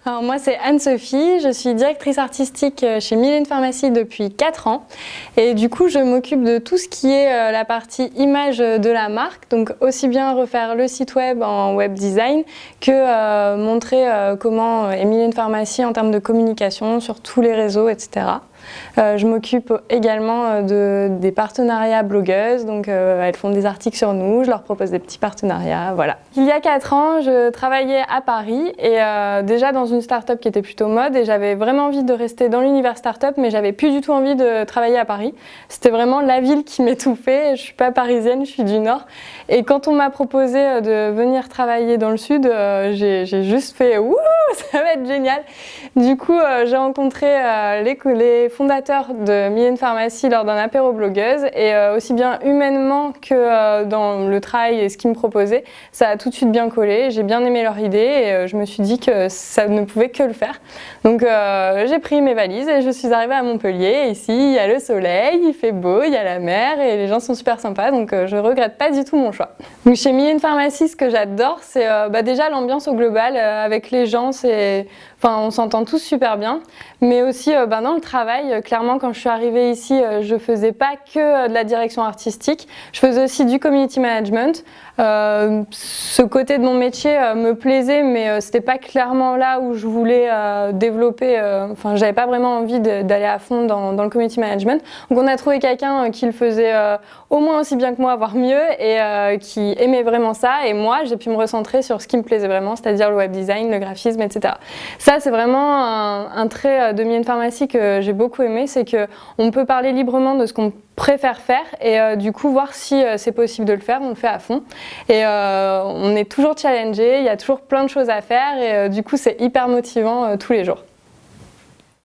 Alors moi c'est Anne-Sophie, je suis directrice artistique chez Mille & Une Pharmacie depuis 4 ans et du coup je m'occupe de tout ce qui est la partie image de la marque, donc aussi bien refaire le site web en web design que montrer comment est Mille & Une Pharmacie en termes de communication sur tous les réseaux, etc. Je m'occupe également des partenariats blogueuses, donc elles font des articles sur nous, je leur propose des petits partenariats, voilà. Il y a 4 ans, je travaillais à Paris et déjà dans une start-up qui était plutôt mode et j'avais vraiment envie de rester dans l'univers start-up mais j'avais plus du tout envie de travailler à Paris. C'était vraiment la ville qui m'étouffait, je suis pas parisienne, je suis du Nord et quand on m'a proposé de venir travailler dans le Sud, j'ai juste fait « Wouh, ça va être génial !» Du coup, j'ai rencontré les fondateurs de Mille & Une Pharmacie lors d'un apéro blogueuse et aussi bien humainement que dans le travail et ce qu'ils me proposaient, ça a tout de suite bien collé, j'ai bien aimé leur idée et je me suis dit que ça ne pouvait que le faire. Donc j'ai pris mes valises et je suis arrivée à Montpellier. Et ici, il y a le soleil, il fait beau, il y a la mer et les gens sont super sympas, donc je regrette pas du tout mon choix. Donc chez Mille & Une Pharmacie, ce que j'adore, c'est déjà l'ambiance au global avec les gens, on s'entend tous super bien, mais aussi dans le travail, clairement quand je suis arrivée ici, je faisais pas que de la direction artistique, je faisais aussi du community management. Ce côté de mon métier me plaisait, mais c'était pas clairement là où je voulais développer, j'avais pas vraiment envie d'aller à fond dans le community management. Donc on a trouvé quelqu'un qui le faisait au moins aussi bien que moi, voire mieux, et qui aimait vraiment ça, et moi j'ai pu me recentrer sur ce qui me plaisait vraiment, c'est-à-dire le web design, le graphisme, etc. Ça c'est vraiment un trait de Mille & Une Pharmacie que j'ai beaucoup aimé, c'est qu'on peut parler librement de ce qu'on préfère faire et du coup voir si c'est possible de le faire, on le fait à fond et on est toujours challengé, il y a toujours plein de choses à faire et du coup c'est hyper motivant tous les jours.